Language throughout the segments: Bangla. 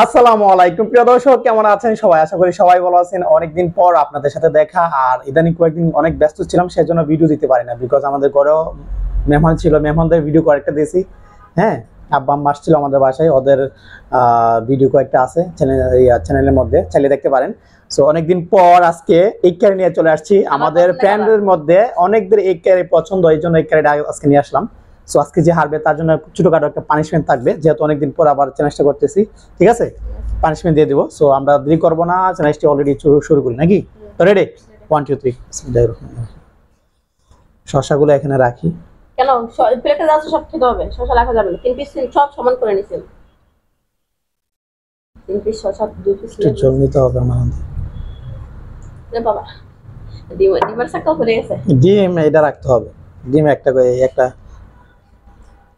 আসসালামু আলাইকুম প্রিয় দর্শক, কেমন আছেন সবাই? আশা করি সবাই ভালো আছেন। অনেকদিন পর আপনাদের সাথে দেখা, আর ইদানিং কয়েকদিন অনেক ব্যস্ত ছিলাম, সেজন্য ভিডিও দিতে পারি না। বিকজ আমাদের ঘরেও মেহমান ছিল, মেহমানদের ভিডিও কয়েকটা দিয়েছি। হ্যাঁ, আব্বা আম্মা আসছিল আমাদের বাসায়, ওদের ভিডিও কয়েকটা আছে চ্যানেলের মধ্যে, চাইলে দেখতে পারেন। সো অনেকদিন পর আজকে এগ কারি নিয়ে চলে আসছি। আমাদের ফ্রেন্ডের মধ্যে অনেকদের এগ কারি পছন্দ, এই জন্য এগ কারিটা আজকে নিয়ে আসলাম। সো আজকে যে হারবে তার জন্য ছোটখাটো একটা পানিশমেন্ট থাকবে, যেহেতু অনেকদিন পর আবার চ্যালেঞ্জটা করতেছি। ঠিক আছে, পানিশমেন্ট দিয়ে দিব। সো আমরা দেরি করবো না, চ্যালেঞ্জটি অলরেডি শুরু করি নাকি? তো রেডি, 1 2 3। শসাগুলো এখানে রাখি। কেন প্লেটে যাচ্ছে সব খেতে হবে? শসা রাখা যাবে না। 3 পিস সব সমান করে নিছেন। 3 পিস শসা 2 পিস জল নিতে হবে আমার। বাবা, ডিমের সাকাও পড়ে গেছে। ডিম এটা রাখতে হবে, ডিম একটা করে একটা।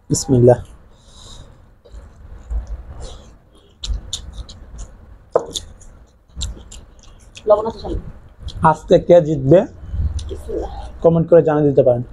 বিসমিল্লাহ। লবণ আছে সামনে। আজকে কে জিতবে কমেন্ট করে জানিয়ে দিতে পারেন।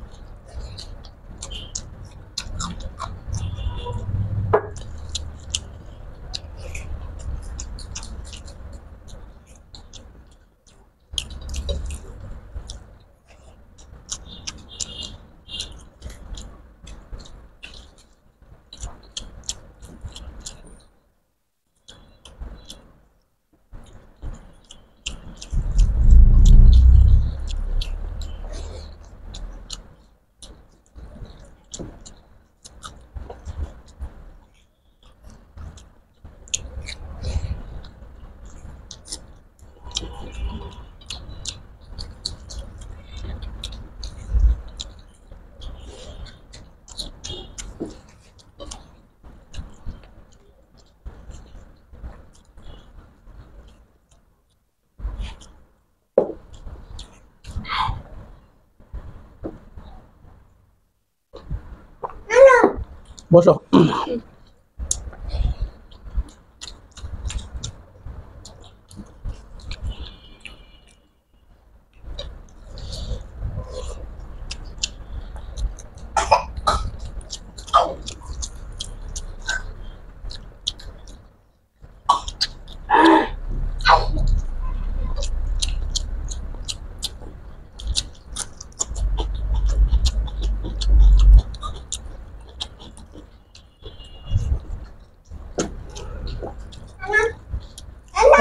বসো।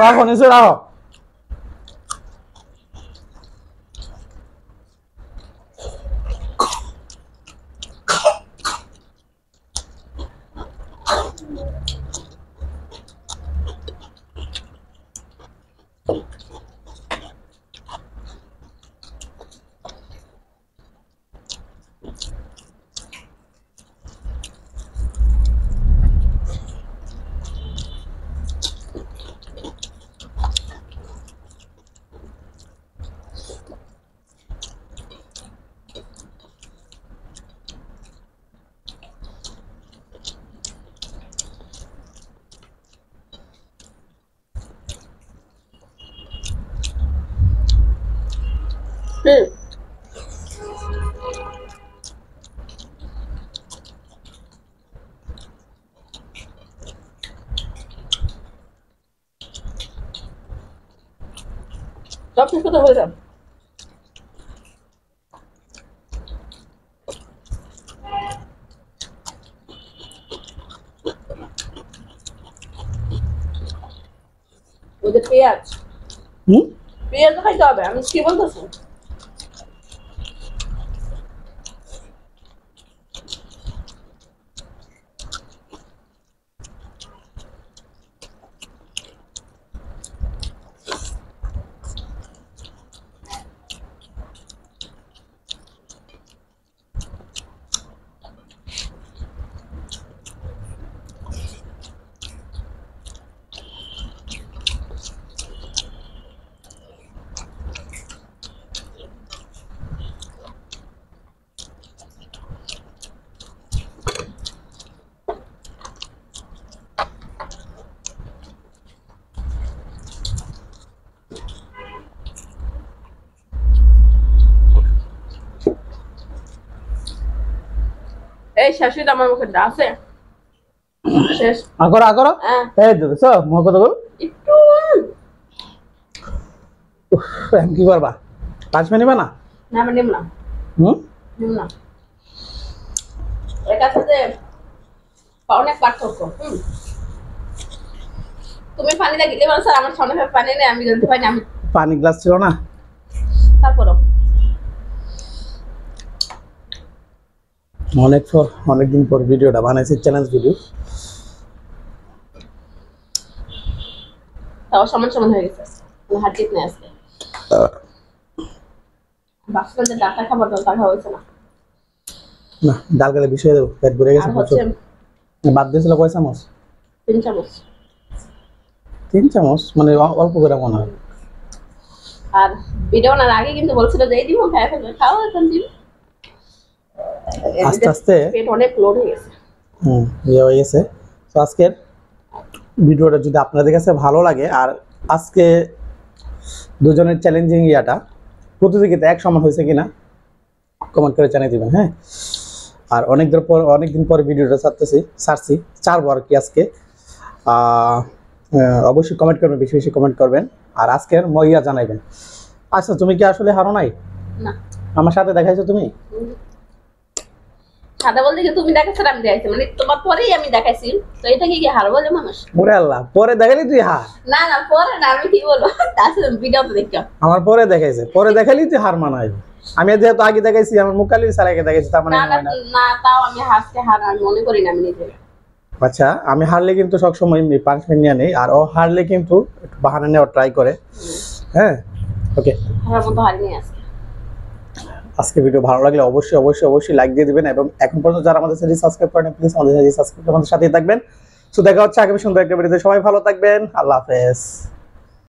রাখো, নিচে রাখো। সব শেষ করতে বলেছেন। ওই যে পেঁয়াজ, পেঁয়াজ খাইতে হবে। আমি কি বলতেছি? এই শাশুড়ি আমার মুখে আছে। শেষ আগর আগর হ্যাঁ এই দেখছো মুখ কত বল একটু আমি কি করবা 5 মিনিট না না আমি নিব না হুম নিব না এটা সাথে অনেক পার্থক্য তুমি পানি দিয়ে গেলে বলো স্যার আমার সামনে পানি নেই আমি জানতে পারি আমি পানি গ্লাস ছিল না তারপরও অনেকদিন পর ভিডিওটা বানাইছি চ্যালেঞ্জ ভিডিও তাও সমান সমান হয়ে গেছে হাত জিত নেই আজকে বাচ্চাদের যে ডাক্তার খাবার দাও তা খাওয়া হয়েছে না না ডাল গেলে বিষয় দেবো পেট ভরে গেছে আর প্রচুর হচ্ছে বাদ দিয়েছিল কয় চামচ 3 চামচ 3 চামচ মানে অল্প করে মনে হয় আর ভিডিও না আগে কিন্তু বলছিল যে এই দিমো খাই ফেলবে খাও এখন দিন আস্তে আস্তে পেট অনেক লোড হয়ে গেছে ইয়ে হয়ে গেছে তো আজকের ভিডিওটা যদি আপনাদের কাছে ভালো লাগে আর আজকে দুজনের চ্যালেঞ্জিং ইয়াটা প্রতিযোগিতা এক সমান হয়েছে কিনা কমেন্ট করে জানিয়ে দিবেন হ্যাঁ আর অনেকদিন পর ভিডিওটা ছাড়ছি ছাড়বো আর কি আজকে অবশ্যই কমেন্ট করবেন বেশি বেশি কমেন্ট করবেন আর আজকের মইয়া জানাইবেন আচ্ছা তুমি কি আসলে হারো নাই না আমার সাথে দেখাইছো তুমি সাদা বলতে কি তুমি দেখাচ্ছ আমি দেখাইছি মানে তোমার পরেই আমি দেখাইছি তো এটা কি হার বলে মানুষ ওরে আল্লাহ পরে দেখালি তুই হার না না পরে না আমি কি বলবো তাছাড়া ভিডিও তো দেখো আমার পরে দেখাইছে পরে দেখালি তুই হার মানাই আমি যেহেতু আগে দেখাইছি আমার মুখালি স্যার আগে দেখাইছি তার মানে না না না তাও আমি হাসতে হার আমি মনে করি না আমি নিজে আচ্ছা আমি হারলে কিন্তু সবসময় পানিশমেন্ট নিয়ে নেই আর ও হারলে কিন্তু একটু বাহানা নেওয়ার ট্রাই করে হ্যাঁ ওকে হারার মতো হারিনি আজকে আজকে ভিডিও ভালো লাগলে অবশ্যই লাইক দিয়ে দিবেন এবং এখন পর্যন্ত যারা আমাদের চ্যানেল সাবস্ক্রাইব করেন প্লিজ আমাদের চ্যানেল সাবস্ক্রাইব করে আমাদের সাথেই থাকবেন সো দেখা হচ্ছে আগামী সুন্দর একটা ভিডিওতে সবাই ভালো থাকবেন আল্লাহ হাফেজ